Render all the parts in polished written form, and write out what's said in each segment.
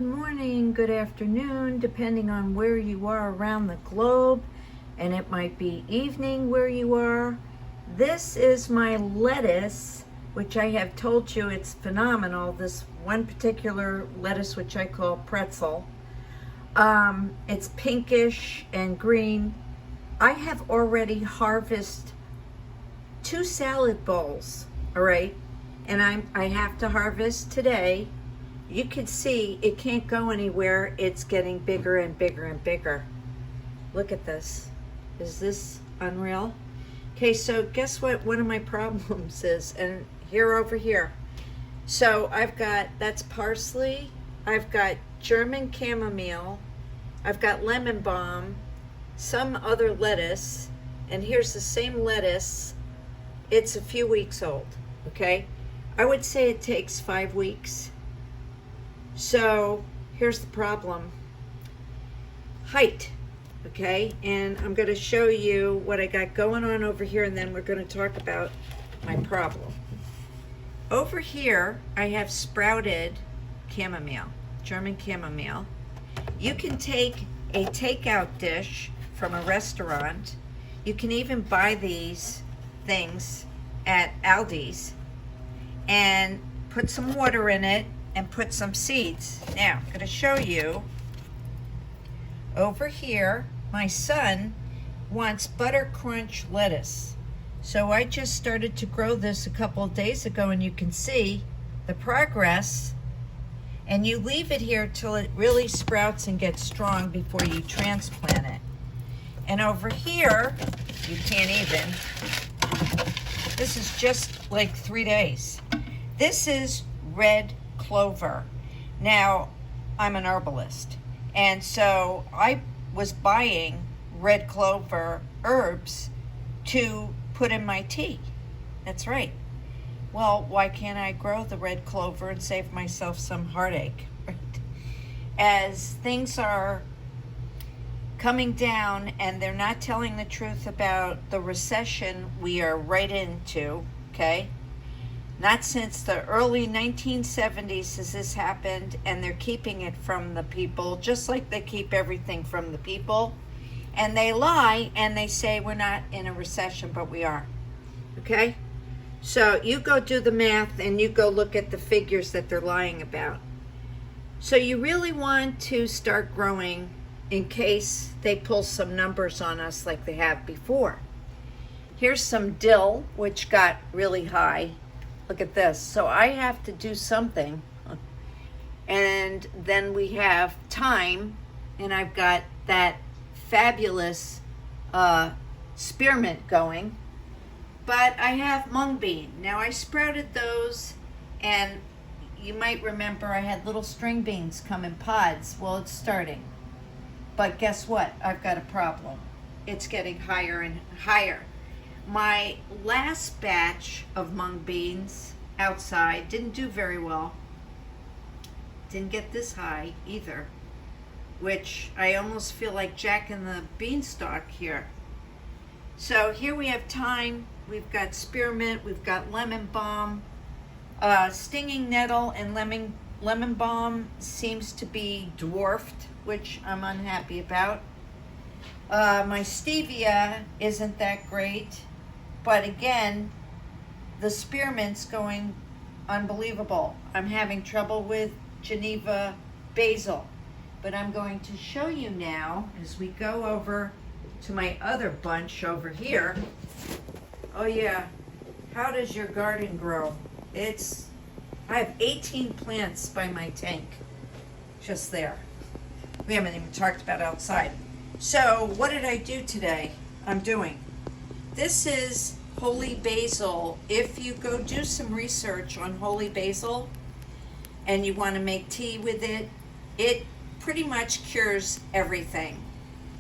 morning, good afternoon, depending on where you are around the globe, and it might be evening where you are. This is my lettuce, which I have told you it's phenomenal. This one particular lettuce, which I call pretzel. It's pinkish and green. I have already harvested 2 salad bowls, all right? And I have to harvest today. You can see it can't go anywhere. It's getting bigger and bigger and bigger. Look at this. Is this unreal? Okay, so guess what one of my problems is? And here over here. So I've got, that's parsley. I've got German chamomile. I've got lemon balm, some other lettuce. And here's the same lettuce. It's a few weeks old, okay? I would say it takes 5 weeks. So here's the problem. Height, okay? And I'm gonna show you what I got going on over here, and then we're gonna talk about my problem. Over here, I have sprouted chamomile, German chamomile. You can take a takeout dish from a restaurant. You can even buy these things at Aldi's and put some water in it and put some seeds. Now, I'm going to show you over here, my son wants butter crunch lettuce. So I just started to grow this a couple of days ago, and you can see the progress. And you leave it here till it really sprouts and gets strong before you transplant it. And over here, you can't even. This is just like 3 days. This is red clover. Now, I'm an herbalist, and so I was buying red clover herbs to put in my tea. That's right. Well, why can't I grow the red clover and save myself some heartache? Right? As things are coming down and they're not telling the truth about the recession we are right into, okay? Not since the early 1970s has this happened, and they're keeping it from the people, just like they keep everything from the people. And they lie and they say we're not in a recession, but we are, okay? So you go do the math and you go look at the figures that they're lying about. So you really want to start growing in case they pull some numbers on us like they have before. Here's some dill, which got really high. Look at this. So I have to do something. And then we have thyme, and I've got that fabulous spearmint going. But I have mung bean. Now I sprouted those, and you might remember I had little string beans come in pods. Well, it's starting. But guess what? I've got a problem. It's getting higher and higher. My last batch of mung beans outside didn't do very well. Didn't get this high either, which I almost feel like Jack and the Beanstalk here. So here we have thyme, we've got spearmint, we've got lemon balm. Stinging nettle and lemon balm seems to be dwarfed, which I'm unhappy about. My stevia isn't that great, but again, the spearmint's going unbelievable. I'm having trouble with Geneva basil, but I'm going to show you now as we go over to my other bunch over here. Oh yeah, how does your garden grow? I have 18 plants by my tank, just there. We haven't even talked about outside. So what did I do today? This is holy basil. If you go do some research on holy basil and you want to make tea with it, it pretty much cures everything.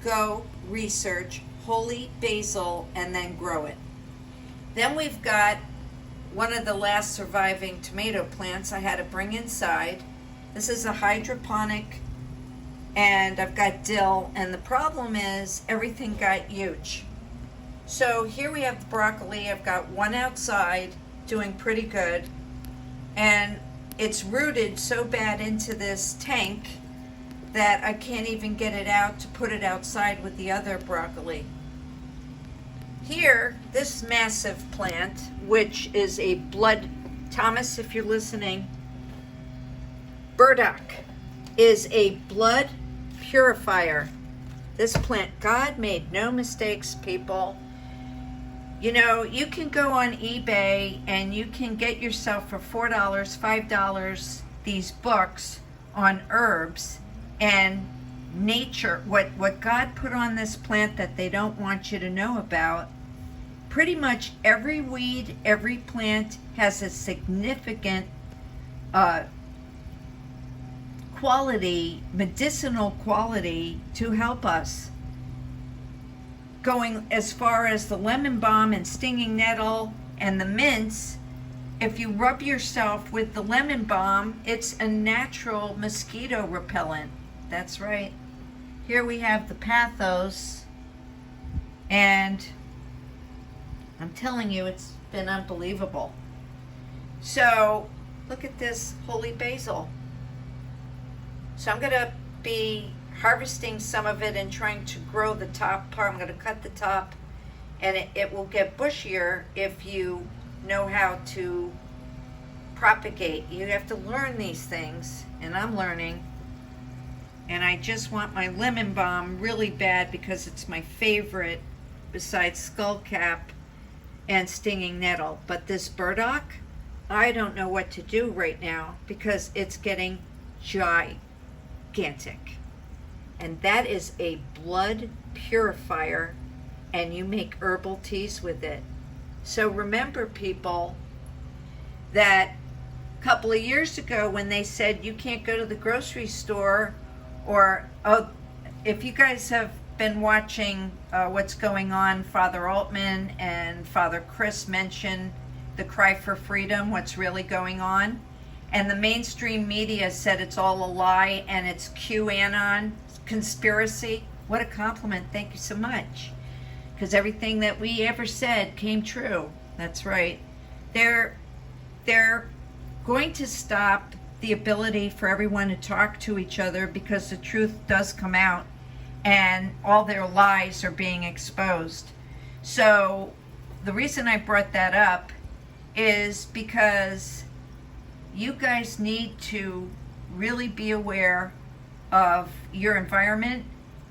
Go research holy basil and then grow it. Then we've got one of the last surviving tomato plants I had to bring inside. This is a hydroponic, and I've got dill, and the problem is everything got huge. So here we have the broccoli. I've got one outside doing pretty good, and it's rooted so bad into this tank that I can't even get it out to put it outside with the other broccoli. Here, this massive plant, which is a blood, Thomas, if you're listening, burdock is a blood purifier. This plant, God made no mistakes, people. You know, you can go on eBay and you can get yourself for $4, $5 these books on herbs and nature, what God put on this plant that they don't want you to know about. Pretty much every weed, every plant has a significant quality, medicinal quality to help us. Going as far as the lemon balm and stinging nettle and the mints, if you rub yourself with the lemon balm, it's a natural mosquito repellent. That's right. Here we have the pathos, and I'm telling you, it's been unbelievable. So look at this holy basil. So I'm going to be harvesting some of it and trying to grow the top part. I'm going to cut the top, and it will get bushier if you know how to propagate. You have to learn these things, and I'm learning. And I just want my lemon balm really bad because it's my favorite besides skullcap and stinging nettle. But this burdock, I don't know what to do right now because it's getting gigantic. And that is a blood purifier, and you make herbal teas with it. So remember, people, that a couple of years ago when they said you can't go to the grocery store, or if you guys have been watching what's going on, Father Altman and Father Chris mentioned the cry for freedom, what's really going on. And the mainstream media said it's all a lie and it's QAnon conspiracy. What a compliment. Thank you so much. Because everything that we ever said came true. That's right. They're going to stop the ability for everyone to talk to each other because the truth does come out and all their lies are being exposed. So the reason I brought that up is because you guys need to really be aware of your environment,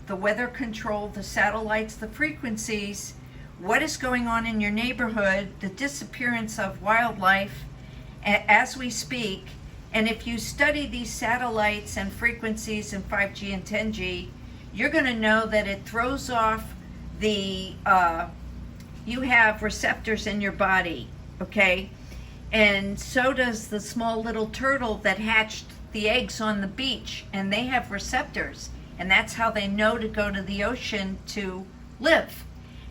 the weather control, the satellites, the frequencies, what is going on in your neighborhood, the disappearance of wildlife as we speak. And if you study these satellites and frequencies in 5G and 10G, you're going to know that it throws off the, you have receptors in your body, okay? And so does the small little turtle that hatched the eggs on the beach, and they have receptors. And that's how they know to go to the ocean to live.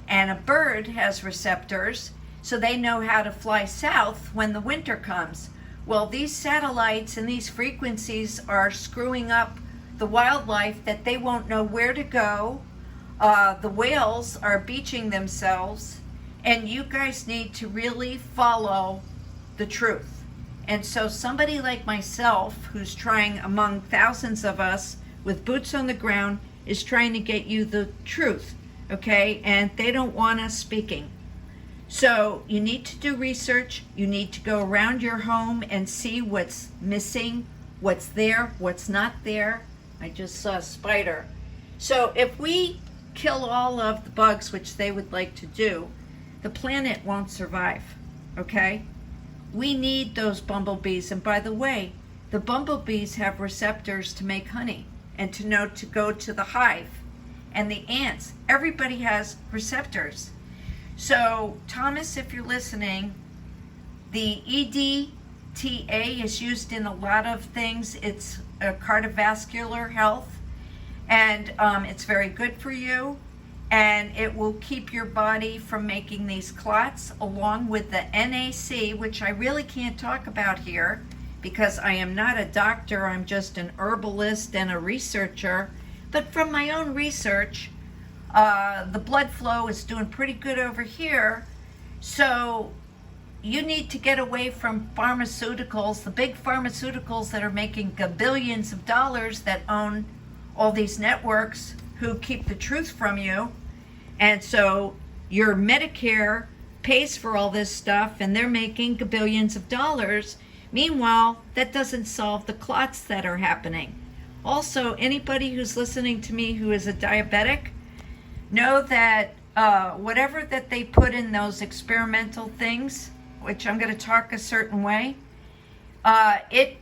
And a bird has receptors, so they know how to fly south when the winter comes. Well, these satellites and these frequencies are screwing up the wildlife that they won't know where to go. The whales are beaching themselves, and you guys need to really follow the truth. And so somebody like myself, who's trying among thousands of us with boots on the ground, is trying to get you the truth, okay? And they don't want us speaking. So you need to do research. You need to go around your home and see what's missing, what's there, what's not there. I just saw a spider. So if we kill all of the bugs, which they would like to do, the planet won't survive, okay? We need those bumblebees. And by the way, the bumblebees have receptors to make honey and to know to go to the hive. And the ants, everybody has receptors. So, Thomas, if you're listening, the EDTA is used in a lot of things. It's cardiovascular health, and it's very good for you, and it will keep your body from making these clots, along with the NAC, which I really can't talk about here because I am not a doctor. I'm just an herbalist and a researcher. But from my own research, the blood flow is doing pretty good over here. So you need to get away from pharmaceuticals, the big pharmaceuticals that are making billions of dollars, that own all these networks who keep the truth from you. And so your Medicare pays for all this stuff and they're making billions of dollars. Meanwhile, that doesn't solve the clots that are happening. Also, anybody who's listening to me who is a diabetic, know that whatever that they put in those experimental things, which I'm going to talk a certain way, it